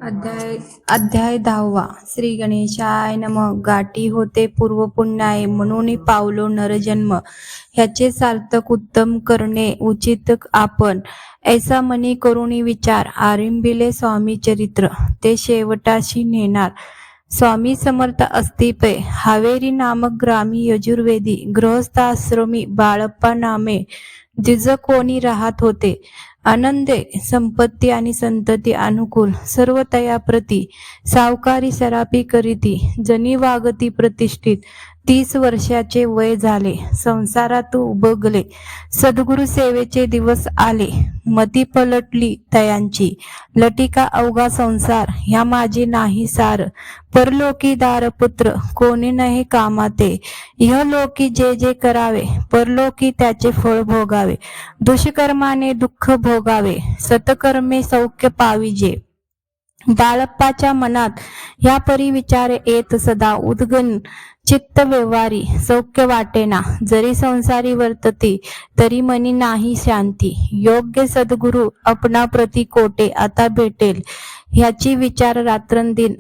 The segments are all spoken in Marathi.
अध्याय अध्याय 10वा. श्री गणेशाय नमः. गाठी होते पूर्व पुण्याय म्हणून पावलो नरजन्म, ह्याचे सार्थक उत्तम करणे उचित आपण. ऐसा मनी करुणी विचार आरंभिले स्वामी चरित्र, ते शेवटाशी नेणार. स्वामी समर्थ अस्तिपे हावेरी नामक ग्रामी यजुर्वेदी गृहस्थाश्रमी बाळप्पा नामे द्विज कोणी राहत होते. आनंदे संपत्ती आणि संतती अनुकूल सर्व तया प्रती सावकारी सरापी करीती जनी वागती प्रतिष्ठित. 30 वर्षाचे वय झाले, संसारात उबगले. सद्गुरु सेवेचे दिवस आले, मती पलटली तयांची. लटिका अवघा संसार ह्या माझे नाही सार, परलोकी दारपुत्र कोणी नाही कामाते. इहलोकी जे जे करावे, परलोकी त्याचे फळ भोगावे. दुष्कर्माने दुःख भोगावे, सत्कर्मे सौख्य पाविजे. बाळप्पाच्या मनात ह्या परी विचार येत सदा. उद्गन चित्त व्यवहारी सौख्य वाटेना, जरी संसारी वर्तती तरी मनी नाही शांती. योग्य सद्गुरु आपणा प्रति कोटे आता भेटेल, ह्याची विचार रात्रंदिन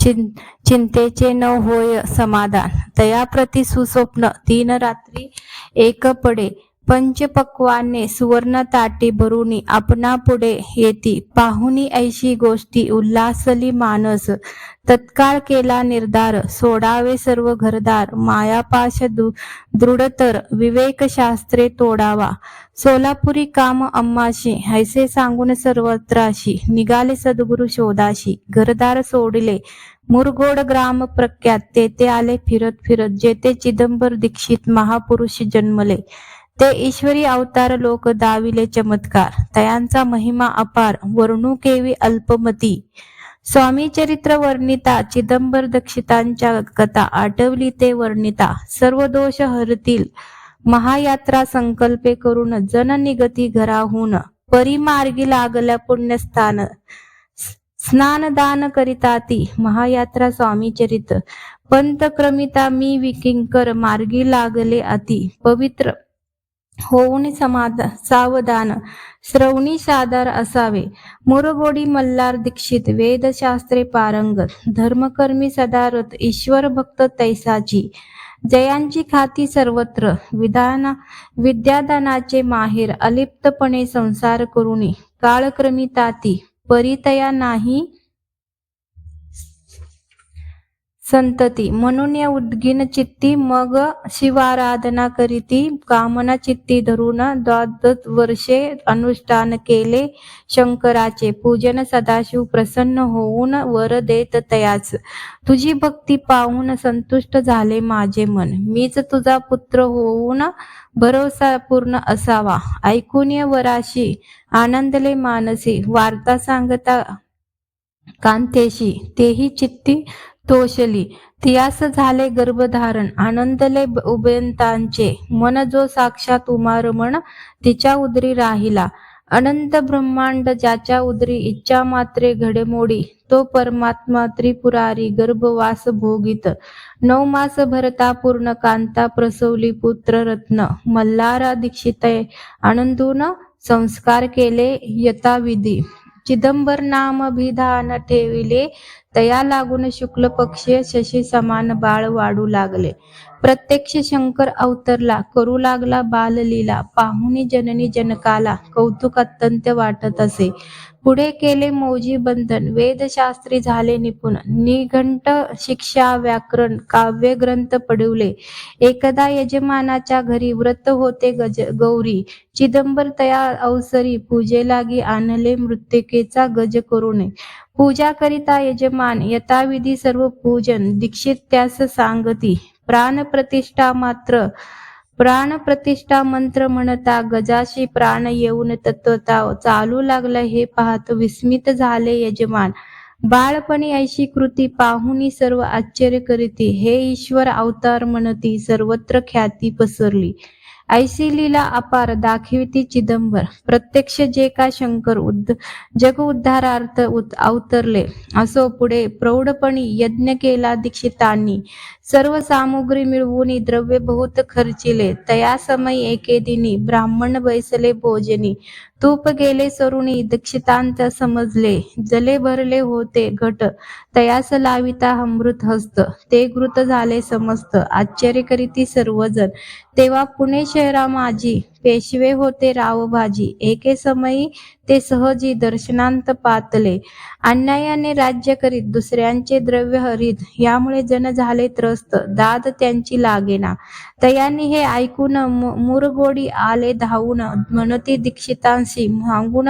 चिंतेचे न होय समाधान. तया प्रति सुस्वप्न 3 रात्री एक पडे. पंचपक्वाने सुवर्ण ताटी भरुनी आपणा पुढे येती. पाहुनी ऐशी गोष्टी उल्हासली मानस. तत्काळ केला निर्धार, सोडावे सर्व घरदार. मायापाश दृढतर विवेक शास्त्रे तोडावा. सोलापुरी काम अम्माशी ऐसे सांगून सर्वत्राशी निघाले सद्गुरु शोधाशी. घरदार सोडले मुरगोड ग्राम प्रख्यात, तेथे आले फिरत फिरत जेथे चिदंबर दीक्षित महापुरुष जन्मले. ते ईश्वरी अवतार लोक दाविले चमत्कार, तयांचा महिमा अपार वर्णू केवी अल्पमती. स्वामी चरित्र वर्णिता चिदंबर दीक्षितांच्या कथा आठवली ते वर्णिता. सर्व दोष हरतील महायात्रा संकल्पे करून जन निगती घराहून. परिमार्गी लागल्या पुण्यस्थान स्नान दान करिताती. महायात्रा स्वामी चरित पंत क्रमिता मी विकिंकर मार्गी लागले अति. पवित्र होऊन सावधान श्रवणी सादर असावे. मुरगोडी मल्हार दीक्षित वेदशास्त्रे पारंगत, धर्मकर्मी सदारथ ईश्वर भक्त तैसाची. जयांची खाती सर्वत्र विद्यादानाचे माहेर. अलिप्तपणे संसार करुणी काळक्रमी ताती. परितया नाही संतती, म्हणून या उद्गीन चित्ती मग शिवाराधना करीती. कामना चित्ती धरून 12 वर्षे अनुष्ठान केले शंकराचे. पूजन सदाशिव प्रसन्न होऊन वर देत तयाच. तुझी भक्ती पाहून संतुष्ट झाले माझे मन. मीच तुझा पुत्र होऊन भरोसा पूर्ण असावा. ऐकून वराशी आनंदले मानसी. वार्ता सांगता कांतेशी तेही चित्ती तोषली. तियास झाले गर्भधारण आनंदले उभयंतांचे. मन जो साक्षात उमारमण तिच्या उदरी राहिला. अनंत ब्रह्मांड ज्याच्या उदरी इच्छा मात्रे घडेमोडी. तो परमात्मा त्रिपुरारी गर्भवास भोगित. 9 मास भरता पूर्ण कांता प्रसवली पुत्र रत्न. मल्हारा दीक्षिते आनंदून संस्कार केले यथाविधी. चिदंबर नाम अभिधान ठेविले, तया लागून शुक्ल पक्षीय शशी समान बाळ वाढू लागले. प्रत्यक्ष शंकर अवतरला, करू लागला बाललीला. पाहुनी जननी जनकाला कौतुक अत्यंत वाटत असे. पुढे केले मौजी बंधन, वेदशास्त्री झाले निपुण. निघंट शिक्षा व्याकरण काव्य ग्रंथ पडवले. एकदा यजमानाच्या घरी व्रत होते गौरी. चिदंबर तया अवसरी पूजेलागी आणले मृत्तिकेचा गज करून. पूजा करिता यजमान यथाविधी सर्व पूजन. दीक्षित त्यास सांगती प्राणप्रतिष्ठा मंत्र म्हणता गजाशी प्राण येऊन तत्वता चालू लागला. हे पाहत विस्मित झाले यजमान. बाळपणी ऐशी कृती पाहुनी सर्व आश्चर्य करीती. हे ईश्वर अवतार म्हणती सर्वत्र ख्याती पसरली. ऐशी लीला अपार दाखविती चिदंबर. प्रत्यक्ष जे का शंकर जग उद्धारार्थ अवतरले असो. पुढे प्रौढपणी यज्ञ केला दीक्षितांनी. सर्व सामुग्री मिळवून द्रव्य बहुत खर्चिले. तया समयी एके दिनी ब्राह्मण बैसले भोजनी. तूप गेले सरुणी दीक्षितांत समजले. जले भरले होते घट. तयास लाविता अमृत हस्त. ते घृत झाले समस्त. आश्चर्य करीती सर्वजण. तेव्हा पुणे शहरा माझी पेशवे होते रावबाजी. एके समयी ते सहजी दर्शनांत पातले. अन्यायाने राज्य करीत दुसऱ्यांचे द्रव्य हरीत. यामुळे जन झाले त्रस्त. दाद त्यांची लागेना. तयांनी हे ऐकून मुरगोडी आले धावून. म्हणती दीक्षितांशी मागून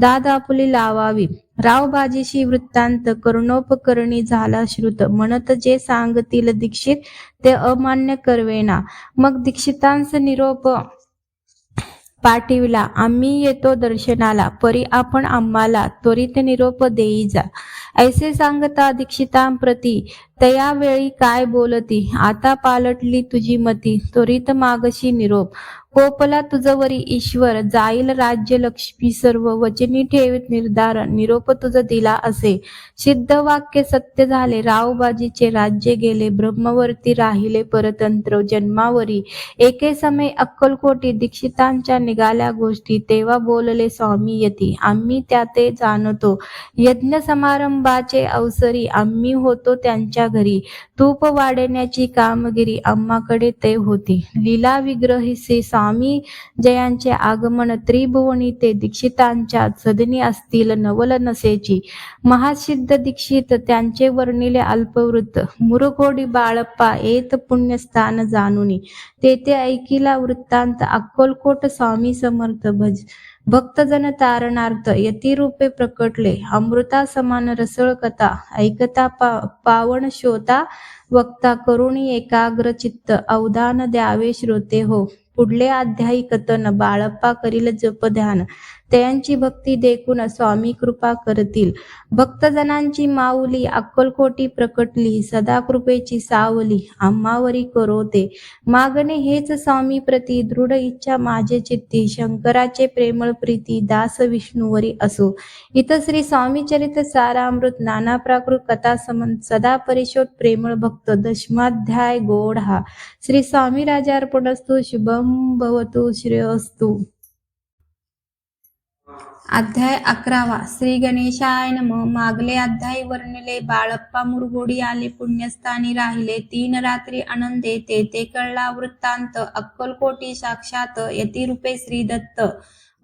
दाद आपली लावावी. रावबाजीशी वृत्तांत कर्णोपकरणी झाला श्रुत. म्हणत जे सांगतील दीक्षित ते अमान्य करवेना. मग दीक्षितांस निरोप पाठविला. आम्ही येतो दर्शनाला. परी आपण आम्हाला त्वरित निरोप देई जा. ऐसे सांगता दीक्षितांप्रती तया वेळी काय बोलती. आता पालटली तुझी मती. त्वरित मागशी निरोप. कोपला तुझवरी ईश्वर. जाईल राज्य लक्ष्मी सर्व. वचनी ठेवीत निर्धार. निरोप तुझ दिला असे. सिद्ध वाक्य सत्य झाले. रावबाजीचे राज्य गेले. ब्रह्मवर्ती राहिले परतंत्र जन्मावरी. एके समय अक्कलकोटी दीक्षितांच्या निघाल्या गोष्टी. तेव्हा बोलले स्वामी यती. आम्ही त्या ते जाणतो. यज्ञ समारंभाचे अवसरी आम्ही होतो त्यांच्या घरी. तूप वाढण्याची कामगिरी आम्हाकडे ते होती. लीला विग्रही स्वामी जयांचे आगमन त्रिभुवनी ते दीक्षितांच्या सदनी असतील नवल नसेची. महासिद्ध दीक्षित त्यांचे वर्णिले अल्पवृत्त. मुरघोडी बाळप्पा येत पुण्यस्थान जाणुनी. तेथे ऐकिला वृत्तांत अक्कलकोट स्वामी समर्थ भक्तजन तारणार्थ यतिरूपे प्रकटले. अमृता समान रसळ कथा ऐकता पावन श्रोता वक्ता करुणी एकाग्र चित्त अवधान द्यावे श्रोते हो. पुढले अध्यायी कथन. बाळप्पा करील जप ध्यान. त्यांची भक्ती देखून स्वामी कृपा करतील. भक्तजनांची माऊली अक्कलकोटी प्रकटली. सदा कृपेची सावली आम्हावरी करोते. मागणे हेच स्वामी प्रती दृढ इच्छा माझे चित्ती. शंकराचे प्रेमळ प्रीती दास विष्णूवरी असो. इथं श्री स्वामी चरित्र सारामृत नाना प्राकृत कथा समंत सदा परिशोध प्रेमळ भक्त दशमाध्याय गोड हा. श्री स्वामी राजार्पणस्तु. शुभम भवतु. श्रेयस्तु. अध्याय 11. श्री गणेशाय नमः. मागले अध्यायी वर्णिले. बाळप्पा मुरघोडी आले पुण्यस्थानी राहिले 3 रात्री आनंदे. तेथे कळला वृत्तांत. अक्कलकोटी साक्षात यतिरूपे श्री दत्त.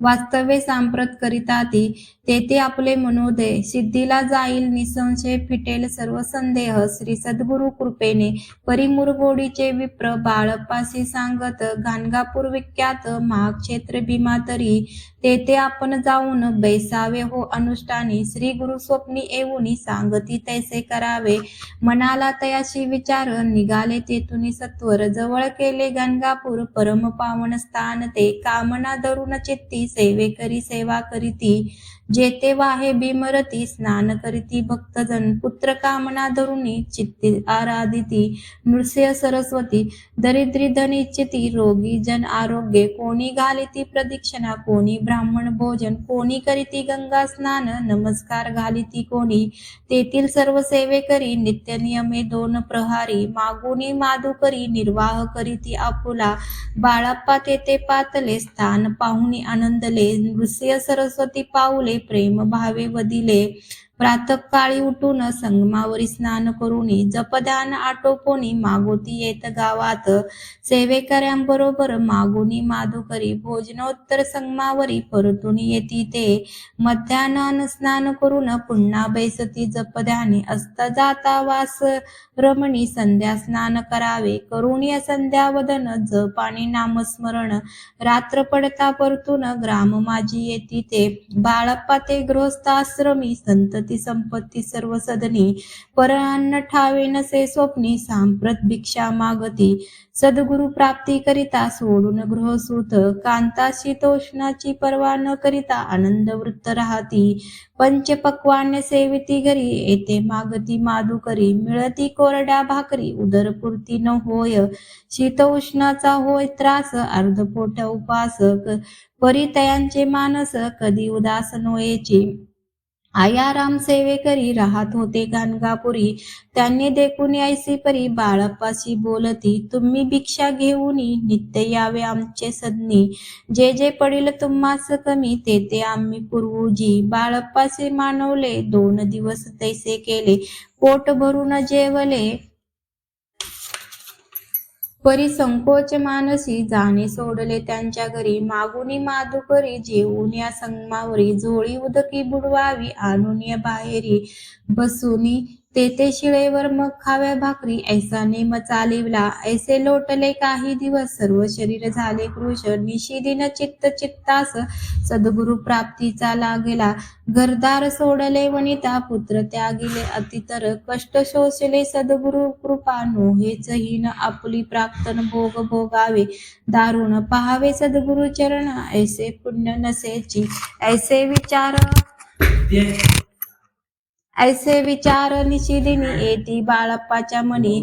वास्तव्य सांप्रत करिता ती. तेथे आपले मनोदय सिद्धीला जाईल. निसंशय फिटेल सर्व संदेह. श्री सद्गुरु कृपेने. परिमुरगोडीचे विप्र बाळप्पाशी सांगत. गाणगापूर विख्यात महाक्षेत्र भीमातरी. तेथे आपण जाऊन बैसावे हो अनुष्ठानी. श्री गुरु स्वप्नी येऊनी सांगती तैसे करावे. मनाला तयाशी विचार. निघाले तेथुनी सत्वर. जवळ केले गाणगापूर परम पावन स्थान ते. कामना धरून चित्ती सेवेकरी सेवा करीती. जेते वाहे भीमरती स्नान करीती भक्तजन. पुत्र कामना धरुणी चित्ती आराधिती. नृसिंह सरस्वती दरिद्री धन इच्छिती. रोगी जन आरोग्य. कोणी घालिती प्रदक्षिणा. कोणी ब्राह्मण भोजन. कोणी करीती गंगा स्नान. नमस्कार घालिती कोणी. तेथील सर्व सेवेकरी नित्य नियमे 2 प्रहारी. मागुनी माधुकरी निर्वाह करीती आपुला. बाळप्पा तेथे पातले. स्थान पाहुणी आनंदले. नृसिंह सरस्वती पाऊले प्रेम भावे वदिले. प्रातःकाळी उठून संगमावरी स्नान करुनी. जपध्यान आटोपोनी मागोती येत गावात. सेवेकऱ्यांबरोबर मागुनी माधुकरी. भोजनोत्तर संगमावरी परतून येती ते. मध्यान्ह स्नान करून पुन्हा बैसती जपध्यानी. असता जाता वास रमणी संध्या स्नान करावे. करुणी संध्यावदन जप आणि नामस्मरण. रात्र पडता परतून ग्राम माझी येती ते. बाळप्पा ते गृहस्थाश्रमी. संतती संपत्ती सर्व सदनी. पर अन्न ठावे नसे स्वप्नी. सांप्रत भिक्षा मागती. सद्गुरु प्राप्ती करिता सोडून गृहसूत. कांता शीतोष्णाची पर्वा न करिता आनंद वृत्त राहती. पंचपक्वान्य सेविती घरी. येथे मागती माधुकरी. मिळती कोरड्या भाकरी. उदरपूर्ती न होय. शीत उष्णाचा होय त्रास. अर्धपोट उपास. परितयांचे मानस कधी उदास नोयेची. आयाराम सेवेकरी राहत होते गाणगापुरी. त्यांनी देखून ऐसी परी बाळप्पाशी बोलती. तुम्ही भिक्षा घेऊनी नित्य यावे आमचे सदनी. जे जे पडील तुम्हास कमी ते ते आम्ही पुरवूजी. बाळप्पाचे मानवले 2 दिवस तैसे केले. पोट भरून जेवले परी संकोच मानसी जाणे सोडले त्यांच्या घरी. मागुनी माधुकरी जेवून या संगमावरी. झोळी उदकी बुडवावी आणून या बाहेरी. बसूनी तेथे शिळेवर मग खाव्या भाकरी. ऐसा नेम चालिवला ऐसे लोटले काही दिवस. सर्व शरीर झाले कृश. निशिदिन चित्त चित्तास सद्गुरु प्राप्तीचा लागला. घरदार सोडले वनिता पुत्र त्यागिले अतितर. कष्ट शोषले सद्गुरु कृपा नोहेच हीन. आपुली प्राप्तन भोग भोगावे दारुण. पहावे सद्गुरु चरण ऐसे पुण्य नसेची. ऐसे विचार निशिदिनी येती बाळप्पाच्या मनी.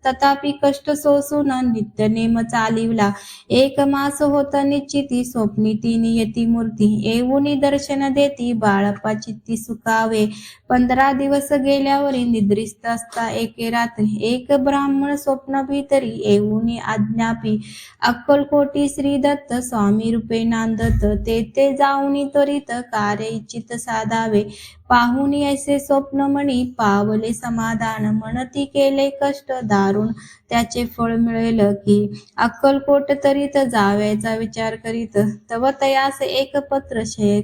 तथापि कष्ट सोसून नित्य नेम चालिवला. 1 मास होत निश्चिती स्वप्नी तिनी येती मूर्ती. येऊनी दर्शन देती बाळप्पा चित्ती सुखावे. 15 दिवस गेल्यावरी निद्रिस्त असता एके रात्री. एक ब्राह्मण स्वप्न भीतरी येऊनी आज्ञापी. अक्कलकोटी श्री दत्त स्वामी रूपे नांदत. तेथे जाऊनी त्वरित कार्य इच्छित साधावे. पाहुनी ऐसे स्वप्न मणी पावले समाधान. म्हणती केले कष्ट दारुण त्याचे फळ मिळेल की. अक्कलकोट तरीत जावयाचा विचार करीत. तव तयास एक पत्र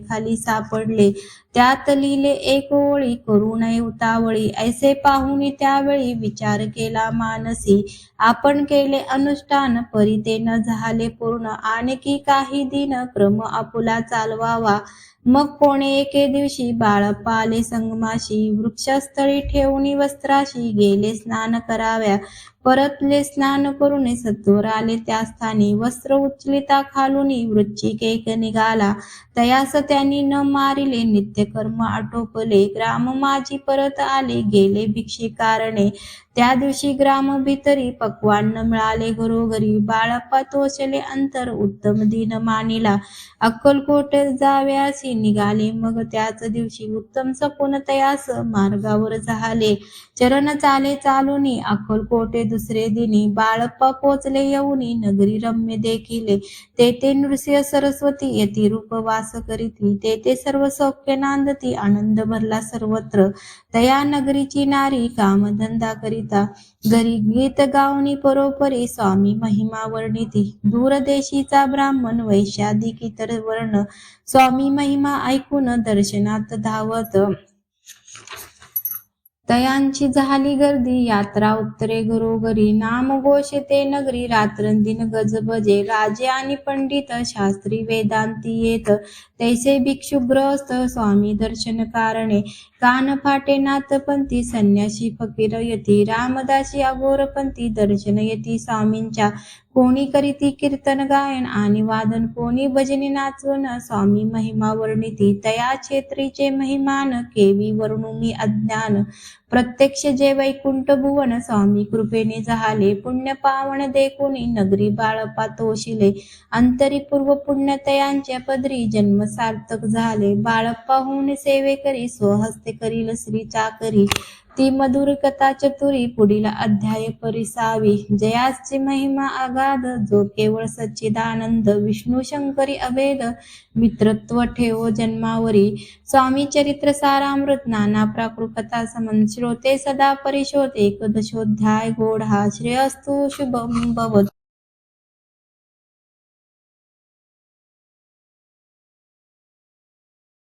खाली सापडले. त्यात लिहिले 1 ओळी करू नये उतावळी. ऐसे पाहुनी त्यावेळी विचार केला मानसी. आपण केले अनुष्ठान परी ते न झाले पूर्ण. आणखी काही दिन क्रम आपुला चालवावा. मग कोणे एके दिवशी बाळप्पा आले संगमाशी. वृक्षस्थळी ठेवूनी वस्त्राशी गेले स्नान कराव्या. परतले स्नान करून सत्वर आले त्या स्थानी. वस्त्र उचलिता खालुनी वृश्चिक एक निघाला. तयास त्यांनी न मारिले नित्यकर्म आटोपले. ग्राम माझी परत आले गेले भिक्षिकारणे. त्या दिवशी ग्राम भीतरी पक्वान्न मिळाले घरोघरी. बाळप्पा तोचले अंतर उत्तम दिन मानिला. अक्कलकोट जाव्यासी निघाले मग त्याच दिवशी. उत्तम सपून तयास मार्गावर झाले. चरण चाले चालुनी अक्कलकोटे दुसरे दिनी. बाळप्पा पोचले येऊनी नगरी रम्य देखिले. तेथे नृसिंह सरस्वती यती रूप वास करीती. तेथे सर्व सौख्य नांदती आनंद भरला सर्वत्र. तया नगरीची नारी कामधंदा करिता. घरी गीत गावनी परोपरी स्वामी महिमा वर्णिती. दूरदेशीचा ब्राह्मण वैश्यादिक इतर वर्ण. स्वामी महिमा ऐकून दर्शनात धावत. तयांची झाली गर्दी यात्रा उत्तरे घरोघरी. नाम घोष ते नगरी रात्रंदिन गजबजे. राजे आणि पंडित शास्त्री वेदांती येत. तैसे भिक्षु गृहस्थ स्वामी दर्शन कारणे. कान फाटे नाथपंथी संन्यासी फकीर यती. रामदासी अघोरपंथी दर्शन येती स्वामींच्या. कोणी करीती कीर्तन गायन आणि वादन. कोणी भजनी नाचवून स्वामी महिमा वर्णिती. तया क्षेत्रीचे महिमान केवी वर्णू मी अज्ञान. प्रत्यक्ष जे वैकुंठ भुवन स्वामी कृपेने झाले. पुण्य पावन देखुनी नगरी बाळप्पा तोशिले. अंतरी पूर्व पुण्य तयांच्या पदरी जन्म सार्थक झाले. बाळप्पा होऊन सेवे करी स्वहस्ते करील श्री चाकरी. ती मधुर कथा चतुरी पुढील अध्याय परिसावी. जयाची महिमा अगाध जो केवळ सच्चिदानंद. विष्णू शंकरी अभेद मित्रत्व ठेवो जन्मावरी. स्वामी चरित्र सारामृत नाना प्राकृत कथा समन. श्रोते सदा परिशोध एकदशोध्याय गोढा. श्रेयस्तु शुभम भवतु.